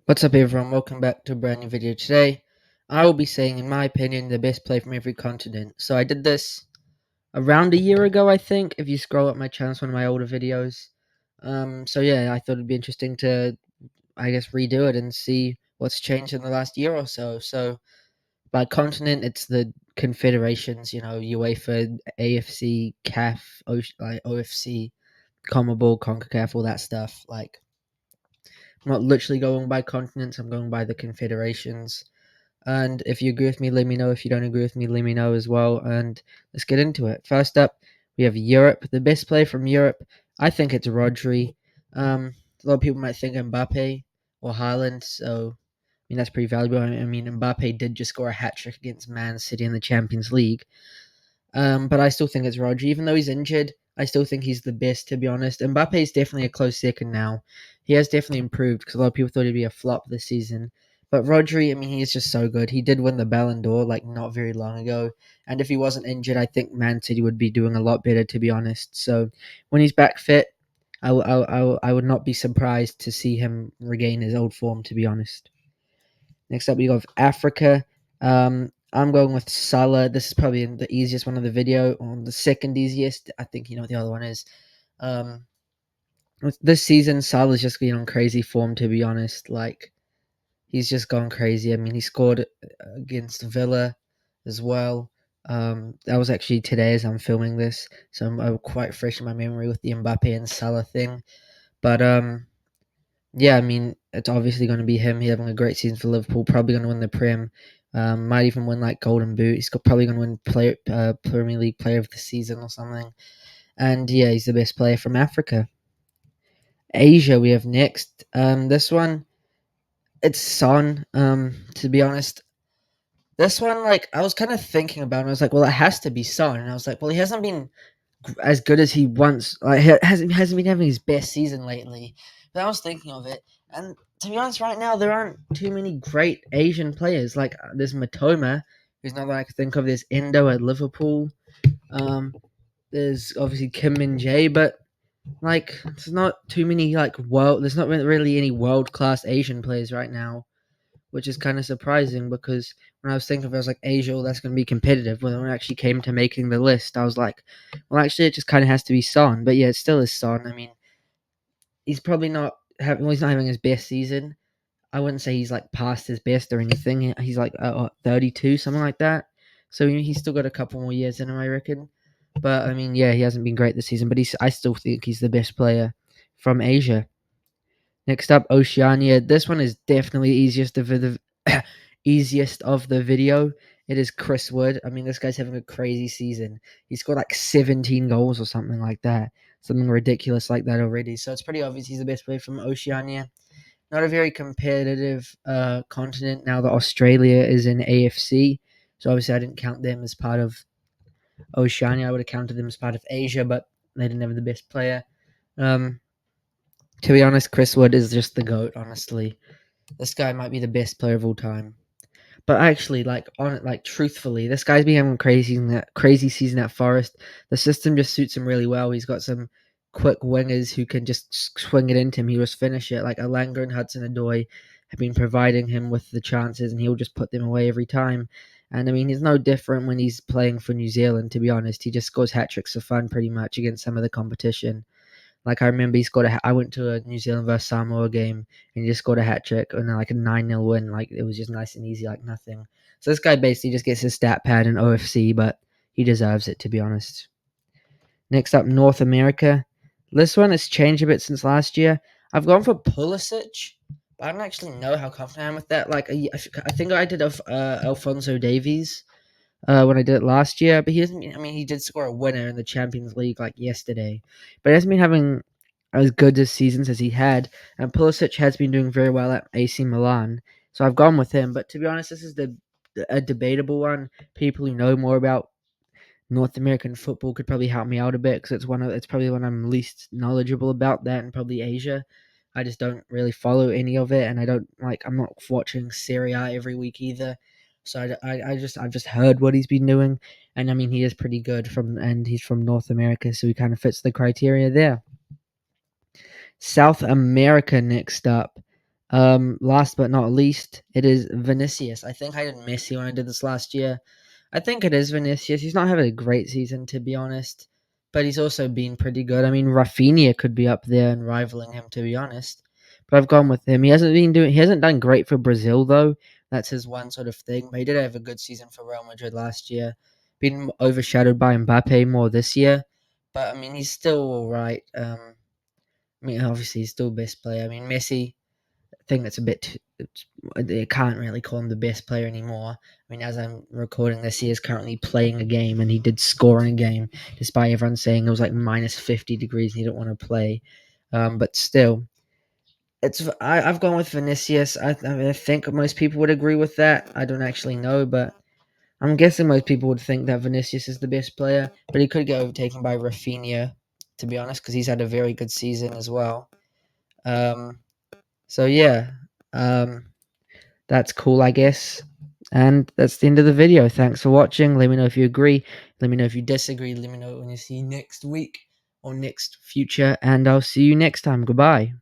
What's up, everyone? Welcome back to a brand new video. Today, I will be saying, in my opinion, the best play from every continent. So I did this around a year ago, I think. If you scroll up my channel, it's one of my older videos. So yeah, I thought it'd be interesting to, I guess, redo it and see what's changed in the last year or so. So by continent, it's the confederations. UEFA, AFC, CAF, OFC, CONMEBOL, CONCACAF, all that stuff. I'm not literally going by continents. I'm going by the confederations. And if you agree with me, let me know. If you don't agree with me, let me know as well. And let's get into it. First up, we have Europe. The best player from Europe, I think it's Rodri. A lot of people might think Mbappe or Haaland. So, I mean, that's pretty valuable. I mean, Mbappe did just score a hat trick against Man City in the Champions League. But I still think it's Rodri. Even though he's injured, I still think he's the best, to be honest. Mbappe is definitely a close second now. He has definitely improved because a lot of people thought he'd be a flop this season. But Rodri, I mean, he's just so good. He did win the Ballon d'Or not very long ago. And if he wasn't injured, I think Man City would be doing a lot better, to be honest. So when he's back fit, I would not be surprised to see him regain his old form, to be honest. Next up, we got Africa. I'm going with Salah. This is probably the easiest one of the video, or the second easiest. I think you know what the other one is. Um, with this season, Salah's just been on crazy form, to be honest. He's just gone crazy. I mean, he scored against Villa as well. That was actually today as I'm filming this, so I'm quite fresh in my memory with the Mbappe and Salah thing. But yeah, I mean, it's obviously going to be him. He's having a great season for Liverpool. Probably going to win the Prem. Might even win Golden Boot. Probably going to win Premier League Player of the Season or something. And yeah, he's the best player from Africa. Asia, we have next. This one, it's Son. To be honest, this one, I was kind of thinking about it. I was like, well, it has to be Son. And I was like, well, he hasn't been as good as he once. Hasn't been having his best season lately. But I was thinking of it, and to be honest, right now there aren't too many great Asian players. There's Matoma, who's not that I can think of. There's Endo at Liverpool. There's obviously Kim Min Jae, but there's not too many world. There's not really any world class Asian players right now, which is kind of surprising because when I was thinking of it, I was like, Asia, well, that's going to be competitive. When it actually came to making the list, I was like, well, actually, it just kind of has to be Son. But yeah, it still is Son. I mean, he's probably not having, well, he's not having his best season. I wouldn't say he's past his best or anything. He's 32, something like that. So he's still got a couple more years in him, I reckon. But I mean, yeah, he hasn't been great this season, but I still think he's the best player from Asia. Next up, Oceania. This one is definitely easiest of the video. It is Chris Wood. I mean, this guy's having a crazy season. He scored 17 goals or something like that. Something ridiculous like that already. So it's pretty obvious he's the best player from Oceania. Not a very competitive continent now that Australia is in AFC. So obviously I didn't count them as part of Oceania. I would have counted them as part of Asia, but they didn't have the best player. Um, to be honest, Chris Wood is just the GOAT, honestly. This guy might be the best player of all time. But actually, truthfully, this guy's been having a crazy season at Forest. The system just suits him really well. He's got some quick wingers who can just swing it into him. He'll just finish it. Like Alanga and Hudson-Odoi have been providing him with the chances, and he'll just put them away every time. And I mean, he's no different when he's playing for New Zealand. To be honest, he just scores hat tricks for fun, pretty much against some of the competition. I remember he scored I went to a New Zealand versus Samoa game and he just scored a hat trick and then a 9-0 win. It was just nice and easy, like nothing. So this guy basically just gets his stat pad in OFC, but he deserves it, to be honest. Next up, North America. This one has changed a bit since last year. I've gone for Pulisic, but I don't actually know how confident I am with that. I think I did Alfonso Davies when I did it last year, but he hasn't been. I mean, he did score a winner in the Champions League yesterday, but he hasn't been having as good this seasons as he had. And Pulisic has been doing very well at AC Milan, so I've gone with him. But to be honest, this is a debatable one. People who know more about North American football could probably help me out a bit because it's probably one I'm least knowledgeable about that, and probably Asia. I just don't really follow any of it, and I don't I'm not watching Serie A every week either. So I've just heard what he's been doing, and I mean he is pretty good and he's from North America, so he kind of fits the criteria there. South America next up. Last but not least, it is Vinicius. I think I did Messi when I did this last year. I think it is Vinicius. He's not having a great season, to be honest, but he's also been pretty good. I mean, Rafinha could be up there and rivaling him, to be honest. But I've gone with him. He hasn't done great for Brazil though. That's his one sort of thing. But he did have a good season for Real Madrid last year. Been overshadowed by Mbappe more this year, but I mean, he's still all right. I mean, obviously he's still best player. I mean, Messi. I think that's a bit. They can't really call him the best player anymore. I mean, as I'm recording this, he is currently playing a game, and he did score in a game, despite everyone saying it was like minus 50 degrees and he didn't want to play. But still, I've gone with Vinicius. I think most people would agree with that. I don't actually know, but I'm guessing most people would think that Vinicius is the best player, but he could get overtaken by Rafinha, to be honest, because he's had a very good season as well. Um, so yeah, um, that's cool, I guess. And that's the end of the video. Thanks for watching. Let me know if you agree. Let me know if you disagree. Let me know when you see you next week or next future. And I'll see you next time. Goodbye.